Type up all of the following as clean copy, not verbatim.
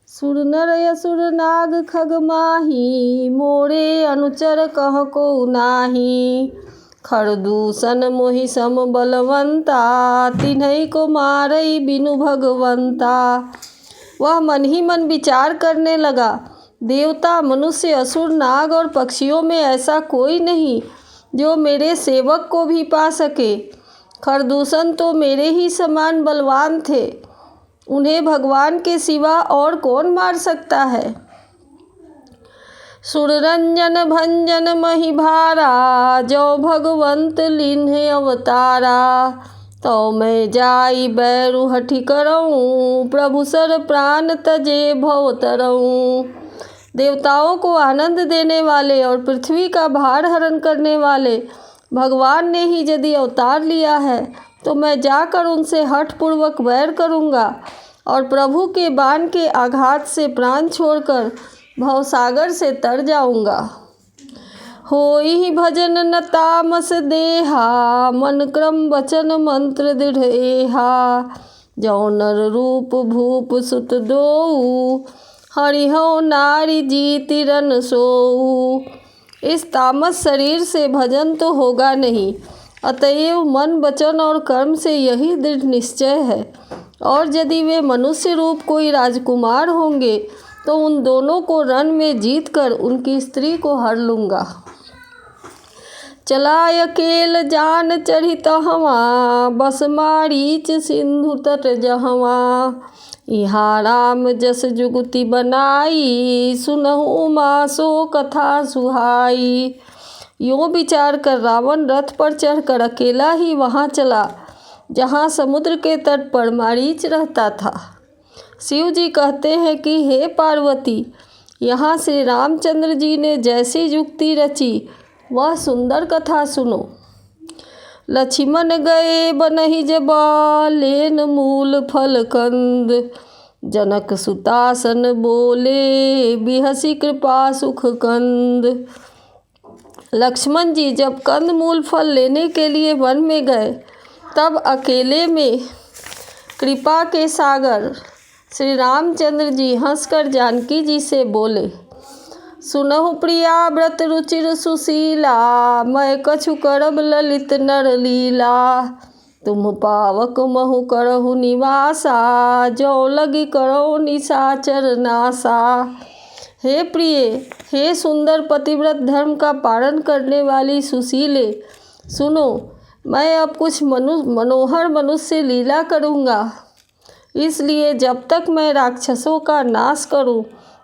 सुर नर असुर नाग खग माही, मोरे अनुचर कह को नाही। खरदूषण मोहि सम बलवंता, तिन्हई को मारई बिनु भगवंता। वह मन ही मन विचार करने लगा, देवता, मनुष्य, असुर, नाग और पक्षियों में ऐसा कोई नहीं जो मेरे सेवक को भी पा सके। खरदूषण तो मेरे ही समान बलवान थे, उन्हें भगवान के सिवा और कौन मार सकता है। सुररंजन भंजन मही भारा, जो भगवंत लिन्ह अवतारा। तो मैं जाई बैरु हठि करऊँ, प्रभु सर प्राण तजे भव तरऊँ। देवताओं को आनंद देने वाले और पृथ्वी का भार हरण करने वाले भगवान ने ही यदि अवतार लिया है, तो मैं जाकर उनसे हठपूर्वक वैर करूँगा और प्रभु के बाण के आघात से प्राण छोड़कर भवसागर से तर जाऊँगा। होई भजन न तामस देहा, मन क्रम वचन मंत्र दृढ़ एहा। जौ नर रूप भूप सुत दोऊ, हरिहौ नारी जीति रन सोऊ। इस तामस शरीर से भजन तो होगा नहीं, अतएव मन वचन और कर्म से यही दृढ़ निश्चय है। और यदि वे मनुष्य रूप कोई राजकुमार होंगे तो उन दोनों को रण में जीतकर उनकी स्त्री को हर लूँगा। चला अकेल जान चढ़ी तहवा, बस मारीच सिंधु तट जहवा। इहाँ राम जस जुगति बनाई, सुनहु उमा सो कथा सुहाई। यूँ विचार कर रावण रथ पर चढ़कर अकेला ही वहाँ चला जहाँ समुद्र के तट पर मारीच रहता था। शिव जी कहते हैं कि हे पार्वती, यहाँ श्री रामचंद्र जी ने जैसी युक्ति रची वह सुंदर कथा सुनो। लक्ष्मण गए बनहि जब, लेन मूल फल कंद। जनक सुतासन बोले, बिहसी कृपा सुख कंद। लक्ष्मण जी जब कंद मूल फल लेने के लिए वन में गए, तब अकेले में कृपा के सागर श्री रामचंद्र जी हंसकर जानकी जी से बोले, सुनहु प्रिया व्रत रुचिर सुशीला, मैं कछु करब ललित नर लीला। तुम पावक महु करहु निवासा, जो लगी करो निशाचर नासा। हे प्रिय, हे सुंदर पतिव्रत धर्म का पालन करने वाली सुशीले, सुनो, मैं अब कुछ मनोहर मनुष्य लीला करूँगा। इसलिए जब तक मैं राक्षसों का नाश करूँ,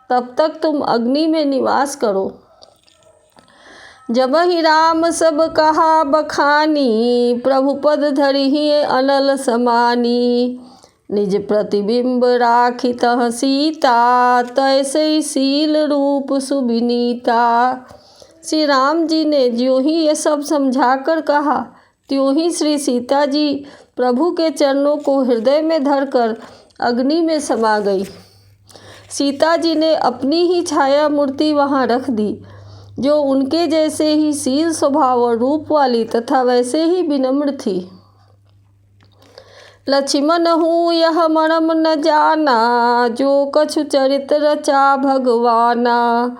तब तक तुम अग्नि में निवास करो। जब ही राम सब कहा बखानी, प्रभु पद धरिहि अनल समानी। निज प्रतिबिंब राखी तह सीता, तैसे शील रूप सुबिनीता। श्री राम जी ने ज्यों ही ये सब समझाकर कहा, त्यों ही श्री सीता जी प्रभु के चरणों को हृदय में धरकर अग्नि में समा गई। सीता जी ने अपनी ही छाया मूर्ति वहाँ रख दी, जो उनके जैसे ही शील स्वभाव और रूप वाली तथा वैसे ही विनम्र थी। लक्ष्मण हूँ यह मरम न जाना, जो कछु चरित रचा भगवाना।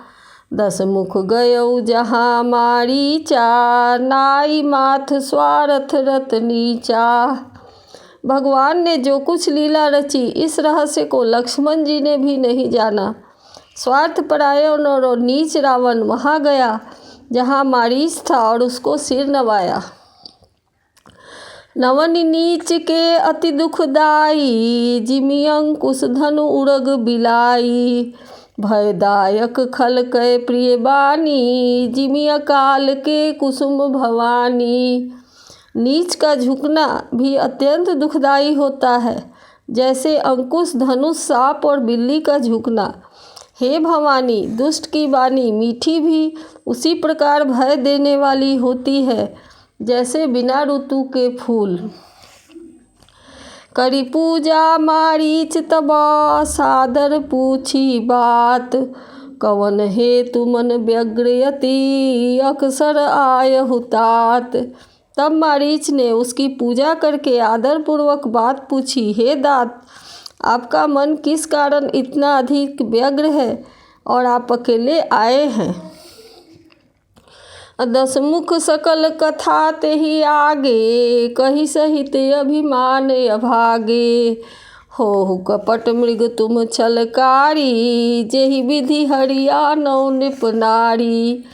10 मुख गयौ जहाँ मारीचा, नाई माथ स्वार्थ रत नीचा। भगवान ने जो कुछ लीला रची, इस रहस्य को लक्ष्मण जी ने भी नहीं जाना। स्वार्थपरायण और नीच रावण वहाँ गया जहाँ मारीच था और उसको सिर नवाया। नवन नीच के अति दुखदाई, जिमि अंकुश धनु उरग बिलाई। भयदायक खल कै प्रिय बानी, जिमि अकाल के कुसुम भवानी। नीच का झुकना भी अत्यंत दुखदाई होता है, जैसे अंकुश धनुष सांप और बिल्ली का झुकना। हे भवानी, दुष्ट की वाणी मीठी भी उसी प्रकार भय देने वाली होती है, जैसे बिना ऋतु के फूल। करी पूजा मारीच तब, सादर पूछी बात। कवन हेतु मन व्यग्र अति, अक्सर आयहु तात। तब मारीच ने उसकी पूजा करके आदर पूर्वक बात पूछी, हे दात, आपका मन किस कारण इतना अधिक व्यग्र है और आप अकेले आए हैं। 10 मुख सकल कथा तेहि आगे, कही सहित अभिमान अभागे। हो कपट मृग तुम छलकारी, जेहि विधि हरिया नौ निप नारी।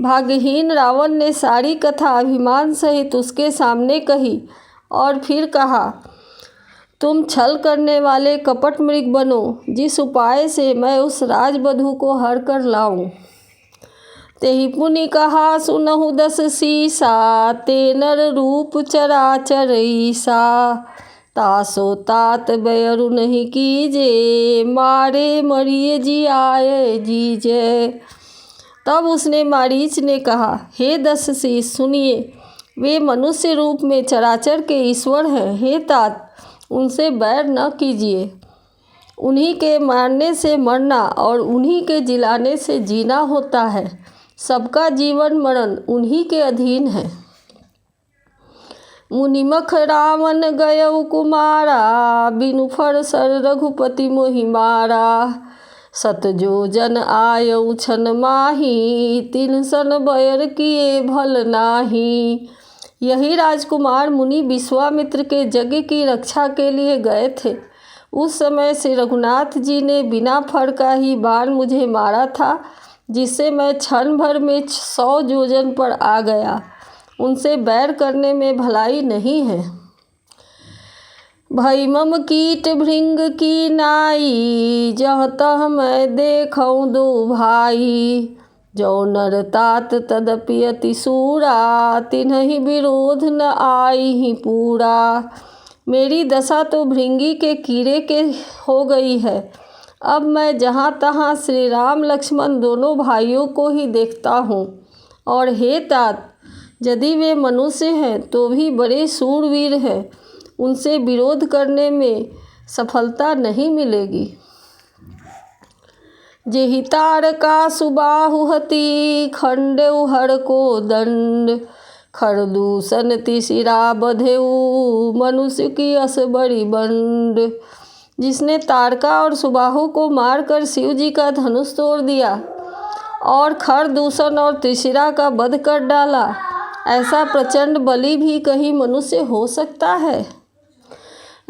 भाग्यहीन रावण ने सारी कथा अभिमान सहित उसके सामने कही और फिर कहा, तुम छल करने वाले कपट मृग बनो, जिस उपाय से मैं उस राजवधू को हर कर लाऊं। तेहि पुनि कहा सुनहु 10 सीसा, ते नर रूप चराचर ईसा। तासो तात बैरु नहीं कीजे, मारे मरिए जी आए जीजे। तब उसने मारीच ने कहा, हे 10 शीश सुनिए, वे मनुष्य रूप में चराचर के ईश्वर हैं। हे तात, उनसे बैर न कीजिए। उन्हीं के मारने से मरना और उन्हीं के जिलाने से जीना होता है। सबका जीवन मरण उन्हीं के अधीन है। मुनिमख रावण गयउ कुमारा, बिनु फर सर रघुपति मोहि मारा। सत जो जन आयउ छन माही, तिन सन बैर किए भल नाही। यही राजकुमार मुनि विश्वामित्र के यज्ञ की रक्षा के लिए गए थे। उस समय से रघुनाथ जी ने बिना फर का ही बाण मुझे मारा था, जिससे मैं क्षण भर में 100 योजन पर आ गया। उनसे बैर करने में भलाई नहीं है। भई मम कीट भृंग की नाई, जह तह मैं देखऊँ दो भाई। जो नर तात तदपि अति सूरा, तिन्हि विरोध न आई ही पूरा। मेरी दशा तो भृंगी के कीड़े के हो गई है। अब मैं जहाँ तहाँ श्री राम लक्ष्मण दोनों भाइयों को ही देखता हूँ। और हे तात, यदि वे मनुष्य हैं तो भी बड़े शूरवीर हैं। उनसे विरोध करने में सफलता नहीं मिलेगी। जेहि तारका सुबाहु हति, खंडेउ हर को दंड। खरदूषण तिसिरा बधेउ, मनुष्य की अस बड़ी बंड। जिसने तारका और सुबाहु को मारकर शिव जी का धनुष तोड़ दिया और खरदूषण और त्रिशिरा का वध कर डाला, ऐसा प्रचंड बलि भी कहीं मनुष्य हो सकता है।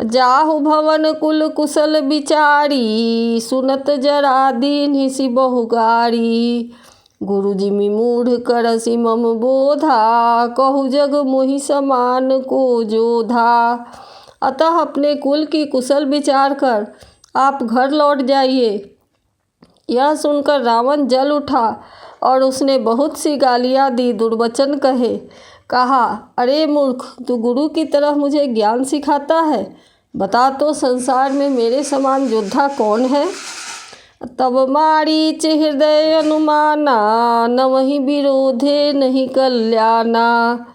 जाहु भवन कुल कुशल बिचारी, सुनत जरा दीन्हि सि बहुगारी। गुरु जिमि मूढ़ करसि मम बोधा, कहु जग मोहि समान को जोधा। अतः अपने कुल की कुशल विचार कर आप घर लौट जाइए। यह सुनकर रावण जल उठा और उसने बहुत सी गालियाँ दी, दुर्वचन कहे। कहा, अरे मूर्ख, तू गुरु की तरह मुझे ज्ञान सिखाता है। बता तो संसार में मेरे समान योद्धा कौन है। तब मारीच हृदय अनुमाना, नवहि विरोधे नहीं कल्याणा।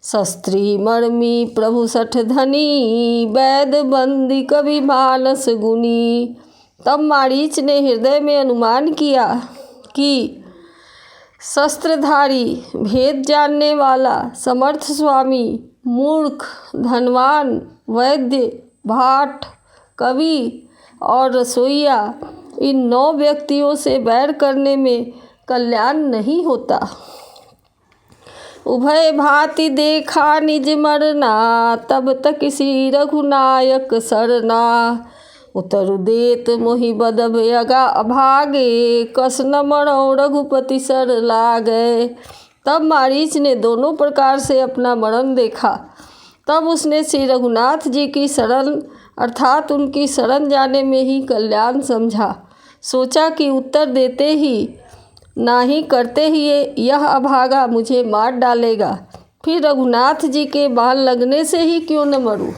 शस्त्री मर्मी प्रभु सठ धनी, वैद बंदी कवि मानस गुनी। तब मारीच ने हृदय में अनुमान किया कि शस्त्रधारी, भेद जानने वाला, समर्थ स्वामी, मूर्ख, धनवान, वैद्य, भाट, कवि और रसोइया, इन 9 व्यक्तियों से बैर करने में कल्याण नहीं होता। उभय भांति देखा निज मरना, तब तक श्री रघुनायक सरना। उतरु देत मोहि बदब यगा अभागे, कस न मरौ रघुपति सर लागे। तब मारीच ने दोनों प्रकार से अपना मरण देखा। तब उसने श्री रघुनाथ जी की शरण अर्थात उनकी शरण जाने में ही कल्याण समझा। सोचा कि उत्तर देते ही नाही करते ही यह अभागा मुझे मार डालेगा, फिर रघुनाथ जी के बाण लगने से ही क्यों न मरूं।